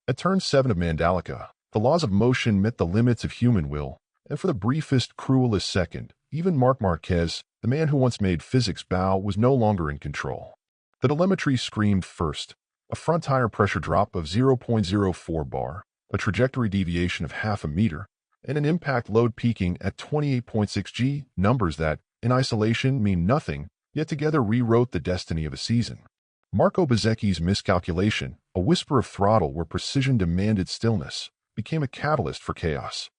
At turn 7 of Mandalika, the laws of motion met the limits of human will, and for the briefest, cruelest second, even Marc Márquez, the man who once made physics bow, was no longer in control. The telemetry screamed first, a front tire pressure drop of 0.04 bar, a trajectory deviation of half a meter, and an impact load peaking at 28.6 G, numbers that, in isolation, mean nothing, yet together rewrote the destiny of a season. Marco Bezzecchi's miscalculation, a whisper of throttle where precision demanded stillness, became a catalyst for chaos.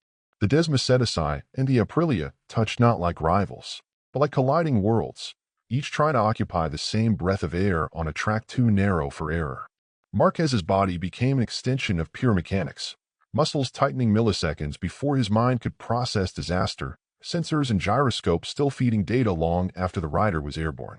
The Desmosedici and the Aprilia touched not like rivals, but like colliding worlds, each trying to occupy the same breath of air on a track too narrow for error. Marquez's body became an extension of pure mechanics, muscles tightening milliseconds before his mind could process disaster, sensors and gyroscopes still feeding data long after the rider was airborne.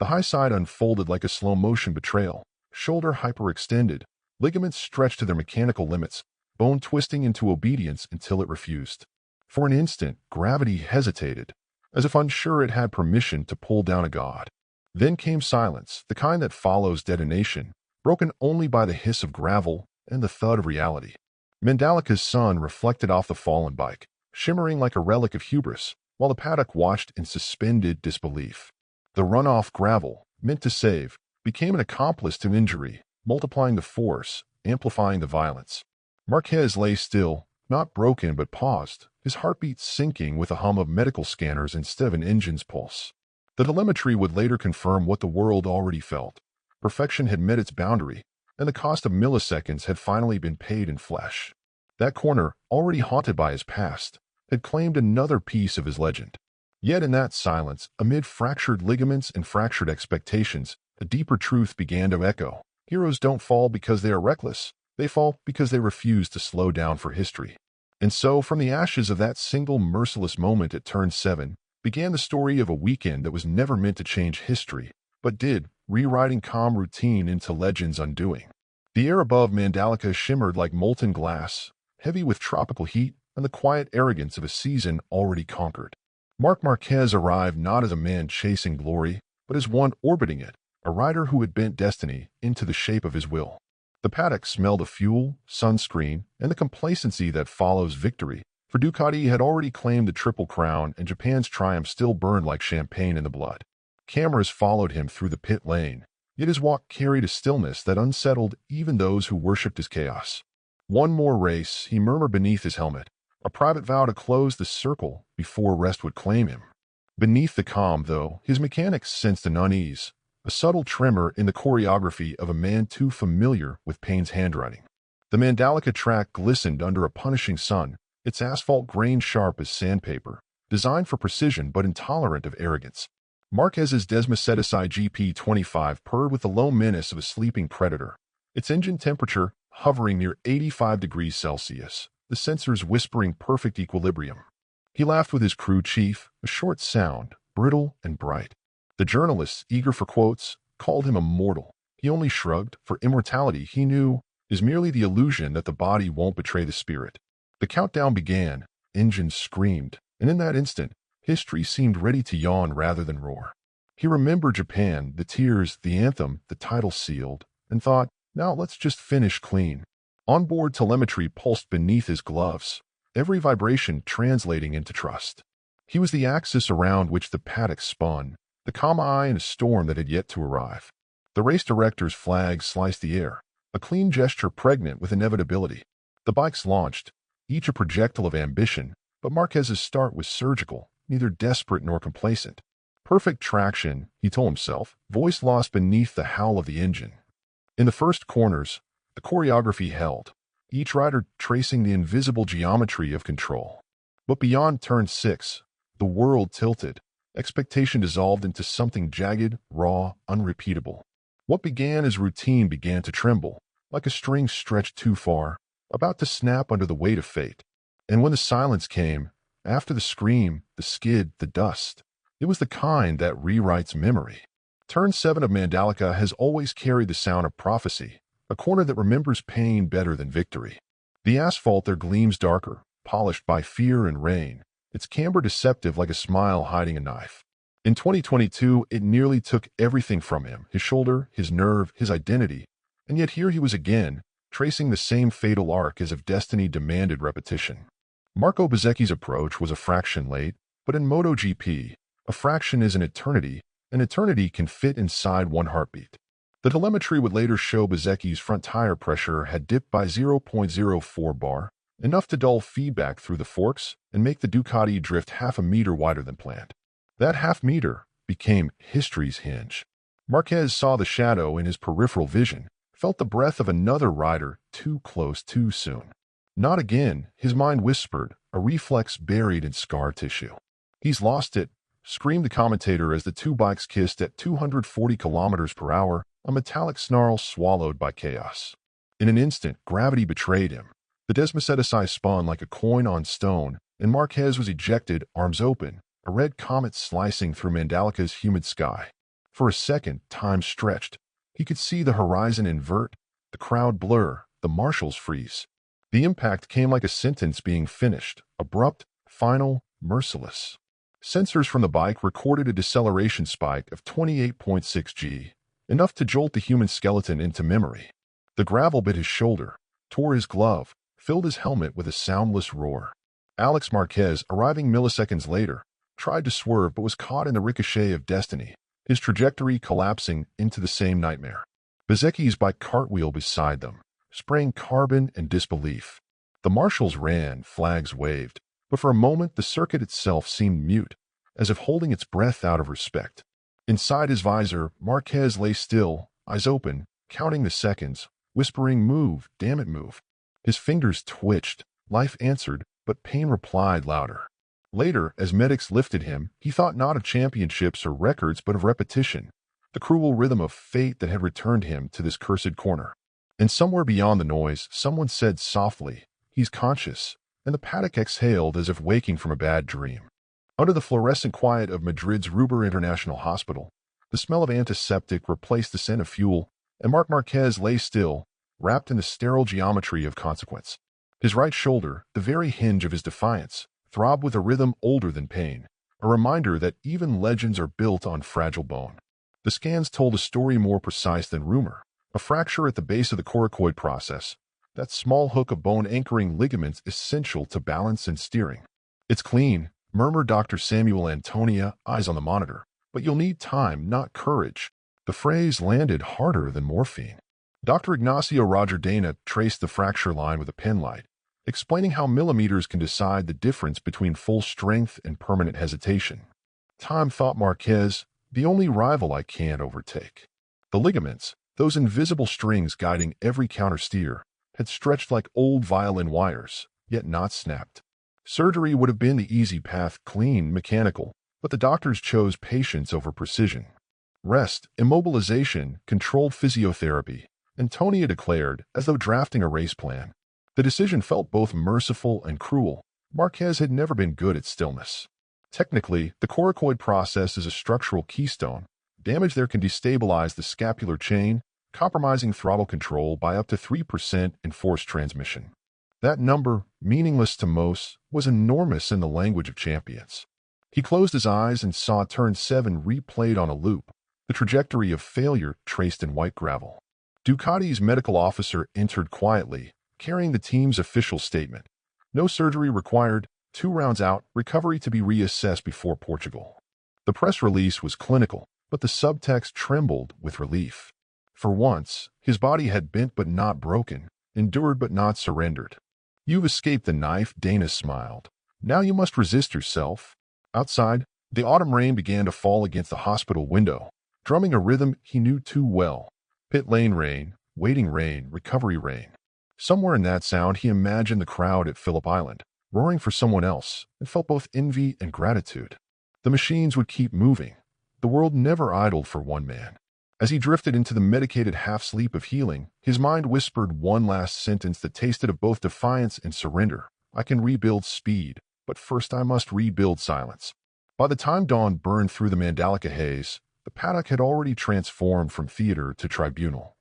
The high side unfolded like a slow-motion betrayal, shoulder hyperextended, ligaments stretched to their mechanical limits, bone twisting into obedience until it refused. For an instant, gravity hesitated, as if unsure it had permission to pull down a god. Then came silence, the kind that follows detonation, broken only by the hiss of gravel and the thud of reality. Mandalika's sun reflected off the fallen bike, shimmering like a relic of hubris, while the paddock watched in suspended disbelief. The runoff gravel, meant to save, became an accomplice to injury, multiplying the force, amplifying the violence. Marquez lay still, not broken but paused, his heartbeat sinking with a hum of medical scanners instead of an engine's pulse. The telemetry would later confirm what the world already felt. Perfection had met its boundary, and the cost of milliseconds had finally been paid in flesh. That corner, already haunted by his past, had claimed another piece of his legend. Yet in that silence, amid fractured ligaments and fractured expectations, a deeper truth began to echo. Heroes don't fall because they are reckless. They fall because they refuse to slow down for history. And so, from the ashes of that single merciless moment at turn 7, began the story of a weekend that was never meant to change history, but did, rewriting calm routine into legend's undoing. The air above Mandalika shimmered like molten glass, heavy with tropical heat and the quiet arrogance of a season already conquered. Marc Márquez arrived not as a man chasing glory, but as one orbiting it, a rider who had bent destiny into the shape of his will. The paddock smelled of fuel, sunscreen, and the complacency that follows victory, for Ducati had already claimed the Triple Crown and Japan's triumph still burned like champagne in the blood. Cameras followed him through the pit lane, yet his walk carried a stillness that unsettled even those who worshipped his chaos. One more race, he murmured beneath his helmet, a private vow to close the circle before rest would claim him. Beneath the calm, though, his mechanics sensed an unease, a subtle tremor in the choreography of a man too familiar with pain's handwriting. The Mandalika track glistened under a punishing sun, its asphalt grained sharp as sandpaper, designed for precision but intolerant of arrogance. Marquez's Desmosedici GP26 purred with the low menace of a sleeping predator, its engine temperature hovering near 85 degrees Celsius, the sensors whispering perfect equilibrium. He laughed with his crew chief, a short sound, brittle and bright. The journalists, eager for quotes, called him a mortal. He only shrugged, for immortality, he knew, is merely the illusion that the body won't betray the spirit. The countdown began, engines screamed, and in that instant, history seemed ready to yawn rather than roar. He remembered Japan, the tears, the anthem, the title sealed, and thought, now let's just finish clean. Onboard telemetry pulsed beneath his gloves, every vibration translating into trust. He was the axis around which the paddock spun, the calm eye in a storm that had yet to arrive. The race director's flag sliced the air, a clean gesture pregnant with inevitability. The bikes launched, each a projectile of ambition, but Marquez's start was surgical, neither desperate nor complacent. Perfect traction, he told himself, voice lost beneath the howl of the engine. In the first corners, the choreography held, each rider tracing the invisible geometry of control. But beyond turn 6, the world tilted. Expectation dissolved into something jagged, raw, unrepeatable. What began as routine began to tremble, like a string stretched too far, about to snap under the weight of fate. And when the silence came, after the scream, the skid, the dust, it was the kind that rewrites memory. Turn 7 of Mandalika has always carried the sound of prophecy, a corner that remembers pain better than victory. The asphalt there gleams darker, polished by fear and rain, its camber deceptive like a smile hiding a knife. In 2022, it nearly took everything from him, his shoulder, his nerve, his identity, and yet here he was again, tracing the same fatal arc as if destiny demanded repetition. Marco Bezzecchi's approach was a fraction late, but in MotoGP, a fraction is an eternity can fit inside one heartbeat. The telemetry would later show Bezzecchi's front tire pressure had dipped by 0.04 bar, enough to dull feedback through the forks and make the Ducati drift half a meter wider than planned. That half meter became history's hinge. Marquez saw the shadow in his peripheral vision, felt the breath of another rider too close too soon. Not again, his mind whispered, a reflex buried in scar tissue. He's lost it, screamed the commentator as the two bikes kissed at 240 kilometers per hour, a metallic snarl swallowed by chaos. In an instant, gravity betrayed him. The Desmosedici spun like a coin on stone, and Marquez was ejected, arms open, a red comet slicing through Mandalika's humid sky. For a second, time stretched. He could see the horizon invert, the crowd blur, the marshals freeze. The impact came like a sentence being finished, abrupt, final, merciless. Sensors from the bike recorded a deceleration spike of 28.6 G, enough to jolt the human skeleton into memory. The gravel bit his shoulder, tore his glove, filled his helmet with a soundless roar. Alex Marquez, arriving milliseconds later, tried to swerve but was caught in the ricochet of destiny, his trajectory collapsing into the same nightmare. Bezzecchi's bike cartwheeled beside them, spraying carbon and disbelief. The marshals ran, flags waved, but for a moment the circuit itself seemed mute, as if holding its breath out of respect. Inside his visor, Marquez lay still, eyes open, counting the seconds, whispering, "Move, damn it, move." His fingers twitched, life answered, but pain replied louder. Later, as medics lifted him, he thought not of championships or records but of repetition, the cruel rhythm of fate that had returned him to this cursed corner. And somewhere beyond the noise, someone said softly, "He's conscious," and the paddock exhaled as if waking from a bad dream. Under the fluorescent quiet of Madrid's Ruber International Hospital, the smell of antiseptic replaced the scent of fuel, and Marc Márquez lay still, wrapped in the sterile geometry of consequence. His right shoulder, the very hinge of his defiance, throbbed with a rhythm older than pain, a reminder that even legends are built on fragile bone. The scans told a story more precise than rumor, a fracture at the base of the coracoid process, that small hook of bone anchoring ligaments essential to balance and steering. "It's clean," murmured Dr. Samuel Antonia, eyes on the monitor, "but you'll need time, not courage." The phrase landed harder than morphine. Dr. Ignacio Roger Dana traced the fracture line with a penlight, explaining how millimeters can decide the difference between full strength and permanent hesitation. Time, thought Marquez, the only rival I can't overtake. The ligaments, those invisible strings guiding every countersteer, had stretched like old violin wires, yet not snapped. Surgery would have been the easy path, clean, mechanical, but the doctors chose patience over precision. Rest, immobilization, controlled physiotherapy, Antonia declared, as though drafting a race plan. The decision felt both merciful and cruel. Marquez had never been good at stillness. Technically, the coracoid process is a structural keystone. Damage there can destabilize the scapular chain, compromising throttle control by up to 3% in forced transmission. That number, meaningless to most, was enormous in the language of champions. He closed his eyes and saw turn 7 replayed on a loop, the trajectory of failure traced in white gravel. Ducati's medical officer entered quietly, carrying the team's official statement. No surgery required, 2 rounds out, recovery to be reassessed before Portugal. The press release was clinical, but the subtext trembled with relief. For once, his body had bent but not broken, endured but not surrendered. "You've escaped the knife," Dana smiled. "Now you must resist yourself." Outside, the autumn rain began to fall against the hospital window, drumming a rhythm he knew too well. Pit lane rain, waiting rain, recovery rain. Somewhere in that sound he imagined the crowd at Phillip Island, roaring for someone else, and felt both envy and gratitude. The machines would keep moving. The world never idled for one man. As he drifted into the medicated half-sleep of healing, his mind whispered one last sentence that tasted of both defiance and surrender. "I can rebuild speed, but first I must rebuild silence." By the time dawn burned through the Mandalika haze, the paddock had already transformed from theater to tribunal.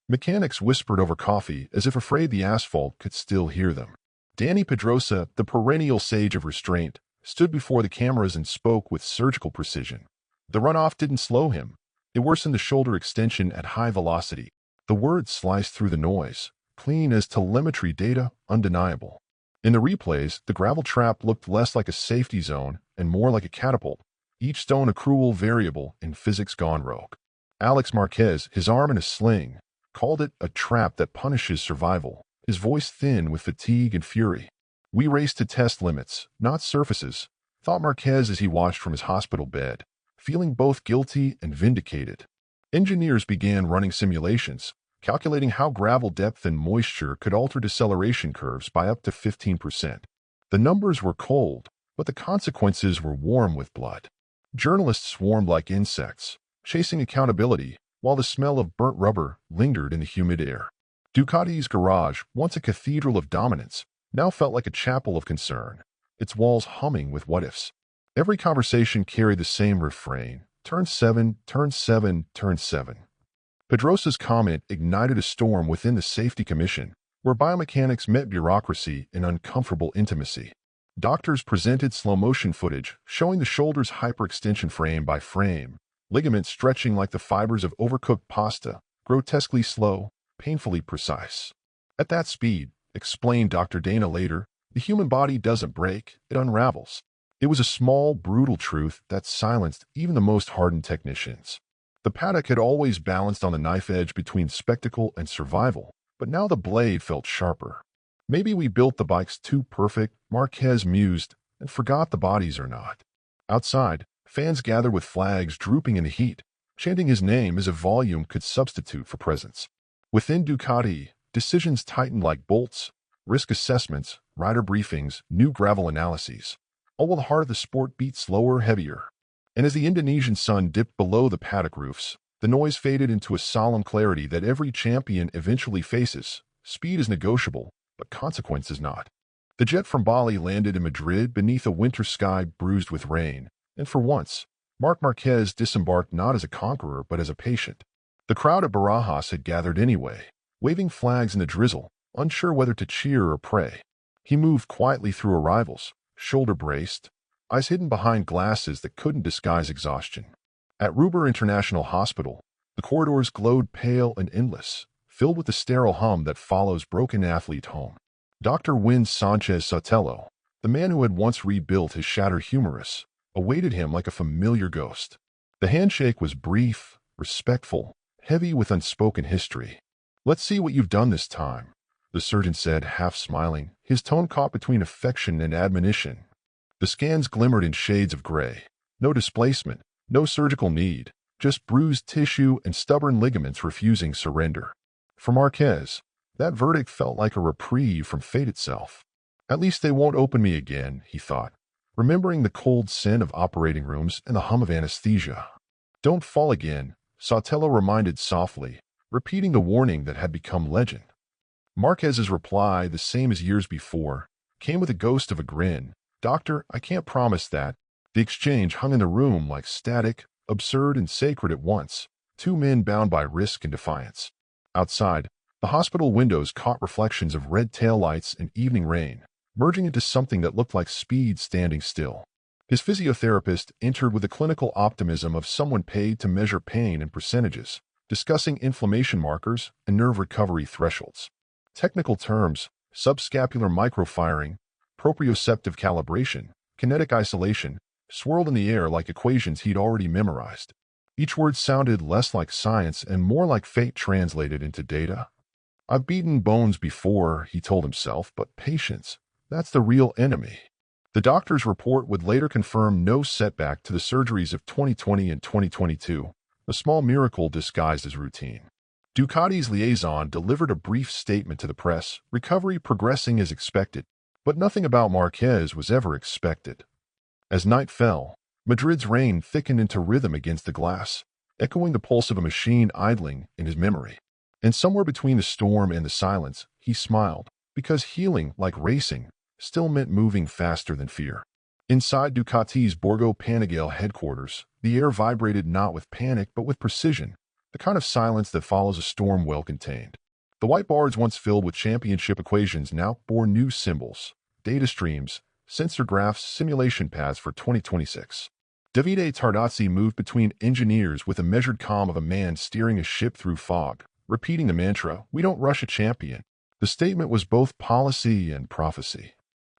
Mechanics whispered over coffee as if afraid the asphalt could still hear them. Danny Pedrosa, the perennial sage of restraint, stood before the cameras and spoke with surgical precision. The runoff didn't slow him. It worsened the shoulder extension at high velocity. The words sliced through the noise. clean as telemetry data, undeniable. In the replays, the gravel trap looked less like a safety zone and more like a catapult, each stone a cruel variable in physics gone rogue. Alex Marquez, his arm in a sling, called it a trap that punishes survival, his voice thin with fatigue and fury. We raced to test limits, not surfaces, thought Marquez as he watched from his hospital bed, feeling both guilty and vindicated. Engineers began running simulations, calculating how gravel depth and moisture could alter deceleration curves by up to 15%. The numbers were cold, but the consequences were warm with blood. Journalists swarmed like insects, chasing accountability, while the smell of burnt rubber lingered in the humid air. Ducati's garage, once a cathedral of dominance, now felt like a chapel of concern, its walls humming with what-ifs. Every conversation carried the same refrain, turn 7, turn 7, turn 7. Pedrosa's comment ignited a storm within the Safety Commission, where biomechanics met bureaucracy in uncomfortable intimacy. Doctors presented slow-motion footage showing the shoulder's hyperextension frame by frame, ligaments stretching like the fibers of overcooked pasta, grotesquely slow, painfully precise. At that speed, explained Dr. Dana later, the human body doesn't break, it unravels. It was a small, brutal truth that silenced even the most hardened technicians. The paddock had always balanced on the knife edge between spectacle and survival, but now the blade felt sharper. Maybe we built the bikes too perfect, Marquez mused, and forgot the bodies are not. Outside, fans gathered with flags drooping in the heat, chanting his name as if volume could substitute for presence. Within Ducati, decisions tightened like bolts, risk assessments, rider briefings, new gravel analyses. All while the heart of the sport beat slower, heavier. And as the Indonesian sun dipped below the paddock roofs, the noise faded into a solemn clarity that every champion eventually faces. Speed is negotiable, but consequence is not. The jet from Bali landed in Madrid beneath a winter sky bruised with rain, and for once, Marc Márquez disembarked not as a conqueror but as a patient. The crowd at Barajas had gathered anyway, waving flags in the drizzle, unsure whether to cheer or pray. He moved quietly through arrivals, shoulder-braced, eyes hidden behind glasses that couldn't disguise exhaustion. At Ruber International Hospital, the corridors glowed pale and endless, filled with the sterile hum that follows broken athlete home. Dr. Win Sanchez Sotelo, the man who had once rebuilt his shattered humerus, awaited him like a familiar ghost. The handshake was brief, respectful, heavy with unspoken history. "Let's see what you've done this time," the surgeon said, half smiling, his tone caught between affection and admonition. The scans glimmered in shades of gray. No displacement, no surgical need, just bruised tissue and stubborn ligaments refusing surrender. For Marquez, that verdict felt like a reprieve from fate itself. At least they won't open me again, he thought, remembering the cold scent of operating rooms and the hum of anesthesia. "Don't fall again," Sotelo reminded softly, repeating the warning that had become legend. Marquez's reply, the same as years before, came with a ghost of a grin. "Doctor, I can't promise that." The exchange hung in the room like static, absurd and sacred at once, two men bound by risk and defiance. Outside, the hospital windows caught reflections of red taillights and evening rain, merging into something that looked like speed standing still. His physiotherapist entered with the clinical optimism of someone paid to measure pain in percentages, discussing inflammation markers and nerve recovery thresholds. Technical terms, subscapular microfiring, proprioceptive calibration, kinetic isolation, swirled in the air like equations he'd already memorized. Each word sounded less like science and more like fate translated into data. "I've beaten bones before," he told himself, "but patience, that's the real enemy." The doctor's report would later confirm no setback to the surgeries of 2020 and 2022, a small miracle disguised as routine. Ducati's liaison delivered a brief statement to the press, recovery progressing as expected, but nothing about Marquez was ever expected. As night fell, Madrid's rain thickened into rhythm against the glass, echoing the pulse of a machine idling in his memory. And somewhere between the storm and the silence, he smiled, because healing, like racing, still meant moving faster than fear. Inside Ducati's Borgo Panigale headquarters, the air vibrated not with panic but with precision, the kind of silence that follows a storm well contained. The whiteboards once filled with championship equations now bore new symbols, data streams, sensor graphs, simulation paths for 2026. Davide Tardozzi moved between engineers with the measured calm of a man steering a ship through fog, repeating the mantra, "We don't rush a champion. The statement was both policy and prophecy.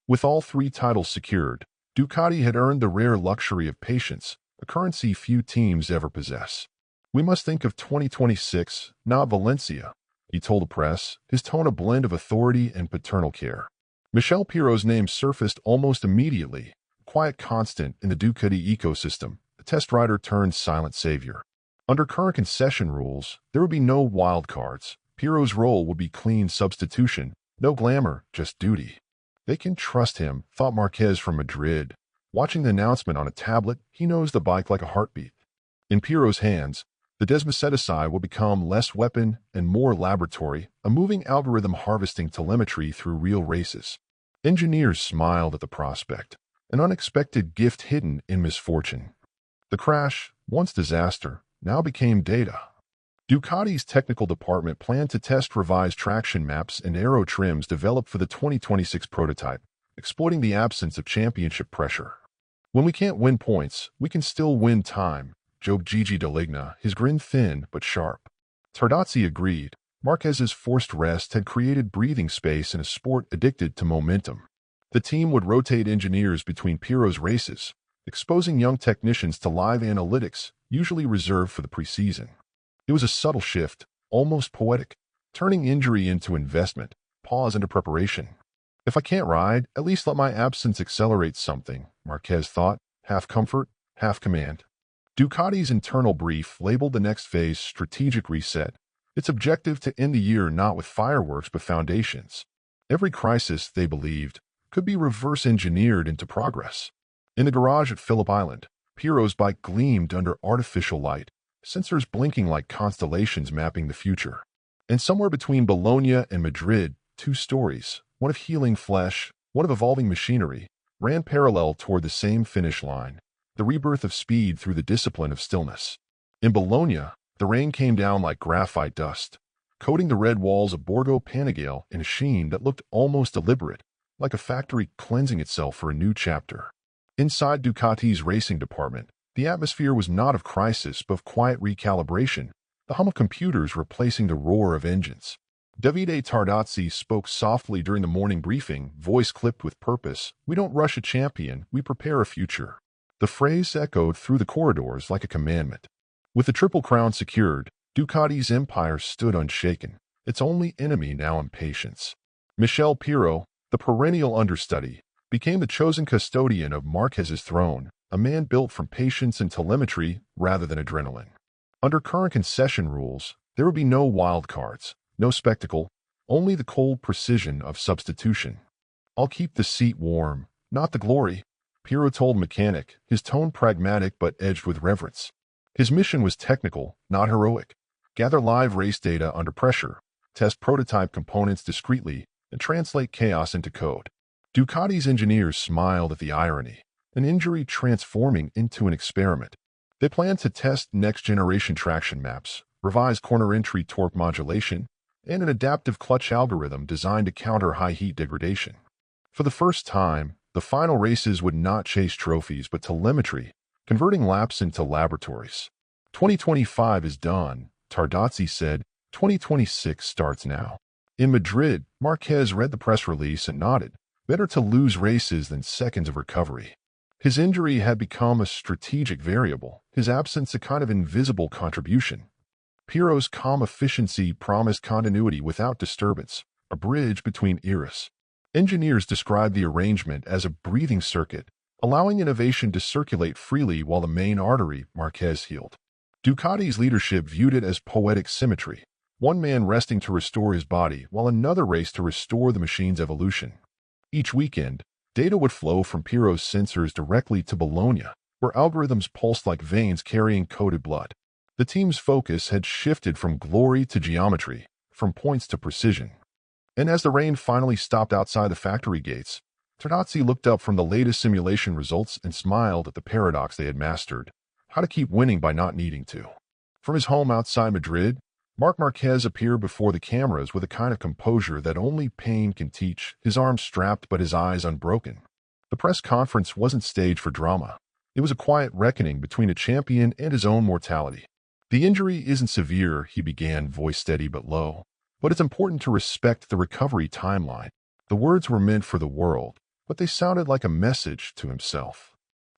With all three titles secured, Ducati had earned the rare luxury of patience, a currency few teams ever possess. "We must think of 2026, not Valencia," he told the press, his tone a blend of authority and paternal care. Michele Pirro's name surfaced almost immediately, a quiet constant in the Ducati ecosystem, a test rider turned silent savior. Under current concession rules, there would be no wild cards. Pirro's role would be clean substitution, no glamour, just duty. They can trust him, thought Marquez from Madrid. Watching the announcement on a tablet, he knows the bike like a heartbeat. In Pirro's hands, the Desmosedici will become less weapon and more laboratory, a moving algorithm harvesting telemetry through real races. Engineers smiled at the prospect, an unexpected gift hidden in misfortune. The crash, once disaster, now became data. Ducati's technical department planned to test revised traction maps and aero trims developed for the 2026 prototype, exploiting the absence of championship pressure. "When we can't win points, we can still win time," joked Gigi D'Aligna, his grin thin but sharp. Tardozzi agreed. Marquez's forced rest had created breathing space in a sport addicted to momentum. The team would rotate engineers between Pirro's races, exposing young technicians to live analytics, usually reserved for the preseason. It was a subtle shift, almost poetic, turning injury into investment, pause into preparation. "If I can't ride, at least let my absence accelerate something," Marquez thought, half comfort, half command. Ducati's internal brief labeled the next phase strategic reset, its objective to end the year not with fireworks but foundations. Every crisis, they believed, could be reverse-engineered into progress. In the garage at Phillip Island, Pirro's bike gleamed under artificial light, sensors blinking like constellations mapping the future. And somewhere between Bologna and Madrid, two stories, one of healing flesh, one of evolving machinery, ran parallel toward the same finish line, the rebirth of speed through the discipline of stillness. In Bologna, the rain came down like graphite dust, coating the red walls of Borgo Panigale in a sheen that looked almost deliberate, like a factory cleansing itself for a new chapter. Inside Ducati's racing department, the atmosphere was not of crisis but of quiet recalibration, the hum of computers replacing the roar of engines. Davide Tardozzi spoke softly during the morning briefing, voice clipped with purpose. "We don't rush a champion, we prepare a future." The phrase echoed through the corridors like a commandment. With the Triple Crown secured, Ducati's empire stood unshaken, its only enemy now impatience. Michele Pirro, the perennial understudy, became the chosen custodian of Marquez's throne, a man built from patience and telemetry rather than adrenaline. Under current concession rules, there would be no wild cards, no spectacle, only the cold precision of substitution. "I'll keep the seat warm, not the glory," Pirro told mechanic, his tone pragmatic but edged with reverence. His mission was technical, not heroic. Gather live race data under pressure, test prototype components discreetly, and translate chaos into code. Ducati's engineers smiled at the irony, an injury transforming into an experiment. They planned to test next-generation traction maps, revise corner entry torque modulation, and an adaptive clutch algorithm designed to counter high heat degradation. For the first time, the final races would not chase trophies but telemetry, converting laps into laboratories. 2025 is done, Tardozzi said. 2026 starts now. In Madrid, Marquez read the press release and nodded. Better to lose races than seconds of recovery. His injury had become a strategic variable, his absence a kind of invisible contribution. Pirro's calm efficiency promised continuity without disturbance, a bridge between eras. Engineers described the arrangement as a breathing circuit, allowing innovation to circulate freely while the main artery, Marquez, healed. Ducati's leadership viewed it as poetic symmetry, one man resting to restore his body while another raced to restore the machine's evolution. Each weekend, data would flow from Pirro's sensors directly to Bologna, where algorithms pulsed like veins carrying coded blood. The team's focus had shifted from glory to geometry, from points to precision. And as the rain finally stopped outside the factory gates, Tardozzi looked up from the latest simulation results and smiled at the paradox they had mastered: how to keep winning by not needing to. From his home outside Madrid, Marc Márquez appeared before the cameras with a kind of composure that only pain can teach, his arms strapped but his eyes unbroken. The press conference wasn't staged for drama. It was a quiet reckoning between a champion and his own mortality. "The injury isn't severe," he began, voice steady but low. But it's important to respect the recovery timeline. The words were meant for the world, but they sounded like a message to himself.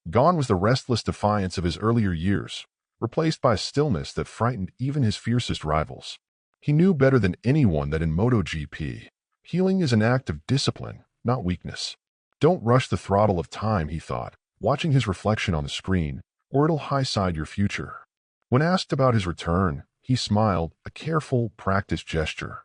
Gone was the restless defiance of his earlier years, replaced by a stillness that frightened even his fiercest rivals. He knew better than anyone that in MotoGP, healing is an act of discipline, not weakness. Don't rush the throttle of time, he thought, watching his reflection on the screen, or it'll high-side your future. When asked about his return, he smiled, a careful, practiced gesture.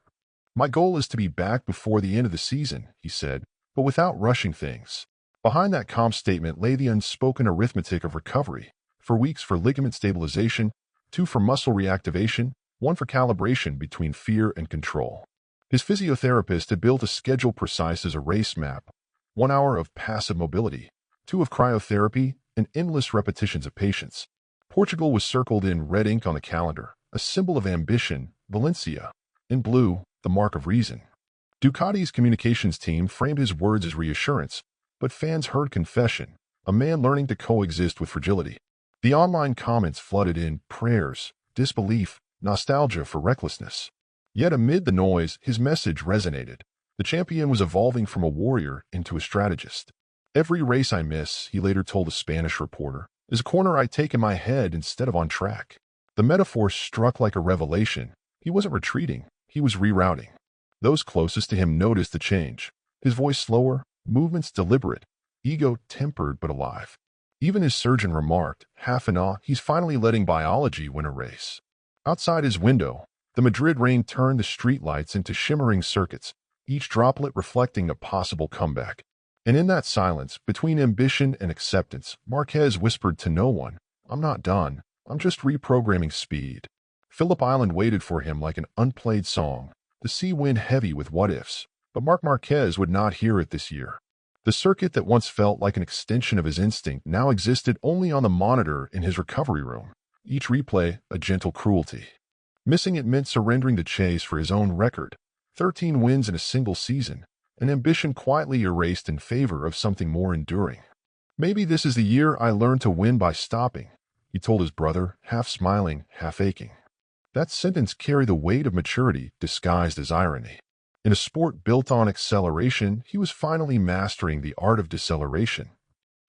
My goal is to be back before the end of the season, he said, but without rushing things. Behind that calm statement lay the unspoken arithmetic of recovery. 4 weeks for ligament stabilization, 2 for muscle reactivation, 1 for calibration between fear and control. His physiotherapist had built a schedule precise as a race map: 1 hour of passive mobility, 2 of cryotherapy, and endless repetitions of patience. Portugal was circled in red ink on the calendar, a symbol of ambition. Valencia, in blue, the mark of reason. Ducati's communications team framed his words as reassurance, but fans heard confession, a man learning to coexist with fragility. The online comments flooded in prayers, disbelief, nostalgia for recklessness. Yet amid the noise, his message resonated. The champion was evolving from a warrior into a strategist. Every race I miss, he later told a Spanish reporter, is a corner I take in my head instead of on track. The metaphor struck like a revelation. He wasn't retreating, he was rerouting. Those closest to him noticed the change. His voice slower, movements deliberate, ego tempered but alive. Even his surgeon remarked, half in awe, he's finally letting biology win a race. Outside his window, the Madrid rain turned the streetlights into shimmering circuits, each droplet reflecting a possible comeback. And in that silence, between ambition and acceptance, Marquez whispered to no one, I'm not done, I'm just reprogramming speed. Phillip Island waited for him like an unplayed song, the sea wind heavy with what-ifs, but Marc Márquez would not hear it this year. The circuit that once felt like an extension of his instinct now existed only on the monitor in his recovery room, each replay a gentle cruelty. Missing it meant surrendering the chase for his own record, 13 wins in a single season, an ambition quietly erased in favor of something more enduring. Maybe this is the year I learned to win by stopping, he told his brother, half smiling, half aching. That sentence carried the weight of maturity disguised as irony. In a sport built on acceleration, he was finally mastering the art of deceleration.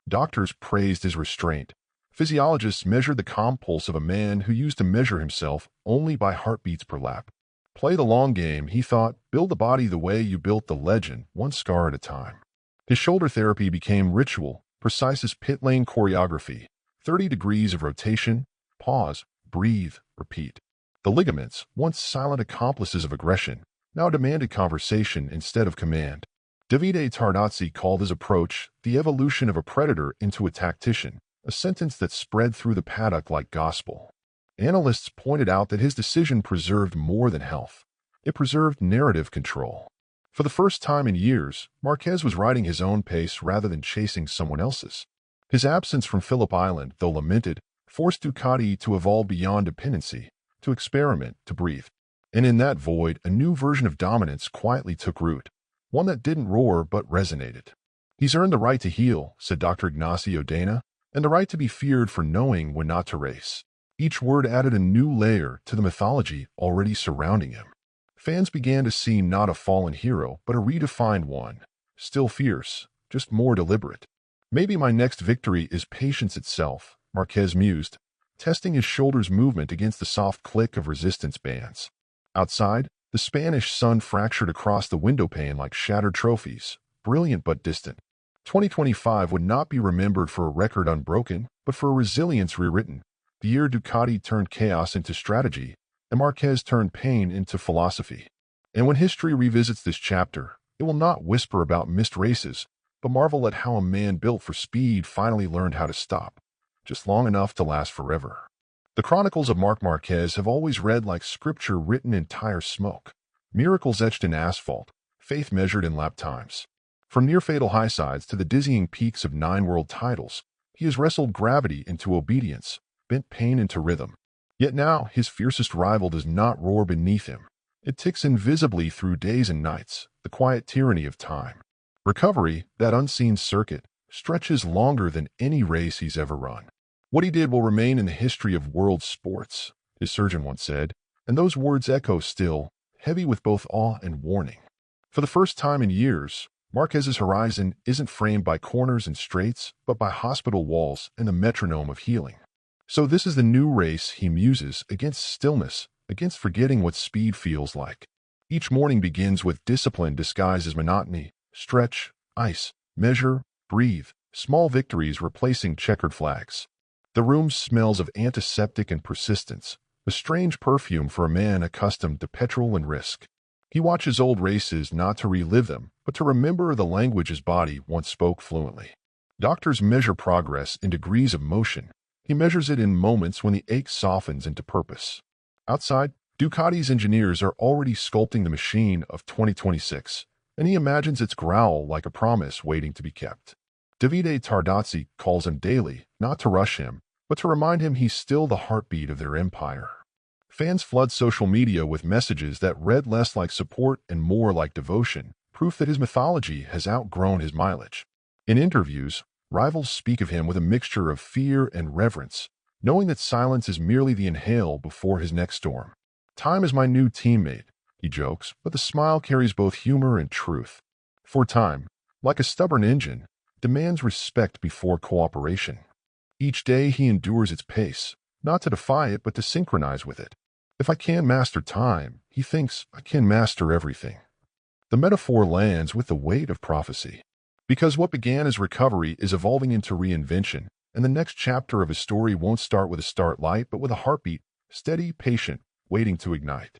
Doctors praised his restraint. Physiologists measured the calm pulse of a man who used to measure himself only by heartbeats per lap. Play the long game, he thought, build the body the way you built the legend, 1 scar at a time. His shoulder therapy became ritual, precise as pit lane choreography, 30 degrees of rotation, pause, breathe, repeat. The ligaments, once silent accomplices of aggression, now demanded conversation instead of command. Davide Tardozzi called his approach the evolution of a predator into a tactician, a sentence that spread through the paddock like gospel. Analysts pointed out that his decision preserved more than health. It preserved narrative control. For the first time in years, Marquez was riding his own pace rather than chasing someone else's. His absence from Phillip Island, though lamented, forced Ducati to evolve beyond dependency, to experiment, to breathe. And in that void, a new version of dominance quietly took root, one that didn't roar but resonated. He's earned the right to heal, said Dr. Ignacio Dana, and the right to be feared for knowing when not to race. Each word added a new layer to the mythology already surrounding him. Fans began to see not a fallen hero, but a redefined one, still fierce, just more deliberate. Maybe my next victory is patience itself, Marquez mused, testing his shoulder's movement against the soft click of resistance bands. Outside, the Spanish sun fractured across the windowpane like shattered trophies, brilliant but distant. 2025 would not be remembered for a record unbroken, but for a resilience rewritten. The year Ducati turned chaos into strategy, and Marquez turned pain into philosophy. And when history revisits this chapter, it will not whisper about missed races, but marvel at how a man built for speed finally learned how to stop, just long enough to last forever. The chronicles of Marc Márquez have always read like scripture written in tire smoke, miracles etched in asphalt, faith measured in lap times. From near-fatal highsides to the dizzying peaks of 9 world titles, he has wrestled gravity into obedience, bent pain into rhythm. Yet now, his fiercest rival does not roar beneath him. It ticks invisibly through days and nights, the quiet tyranny of time. Recovery, that unseen circuit, stretches longer than any race he's ever run. What he did will remain in the history of world sports, his surgeon once said, and those words echo still, heavy with both awe and warning. For the first time in years, Marquez's horizon isn't framed by corners and straights, but by hospital walls and the metronome of healing. So this is the new race he muses against stillness, against forgetting what speed feels like. Each morning begins with discipline disguised as monotony: stretch, ice, measure, breathe, small victories replacing checkered flags. The room smells of antiseptic and persistence, a strange perfume for a man accustomed to petrol and risk. He watches old races not to relive them, but to remember the language his body once spoke fluently. Doctors measure progress in degrees of motion. He measures it in moments when the ache softens into purpose. Outside, Ducati's engineers are already sculpting the machine of 2026, and he imagines its growl like a promise waiting to be kept. Davide Tardozzi calls him daily, not to rush him, but to remind him he's still the heartbeat of their empire. Fans flood social media with messages that read less like support and more like devotion, proof that his mythology has outgrown his mileage. In interviews, rivals speak of him with a mixture of fear and reverence, knowing that silence is merely the inhale before his next storm. "Time is my new teammate," he jokes, but the smile carries both humor and truth. For time, like a stubborn engine, demands respect before cooperation. Each day he endures its pace, not to defy it but to synchronize with it. If I can master time, he thinks, I can master everything. The metaphor lands with the weight of prophecy. Because what began as recovery is evolving into reinvention, and the next chapter of his story won't start with a start light but with a heartbeat, steady, patient, waiting to ignite.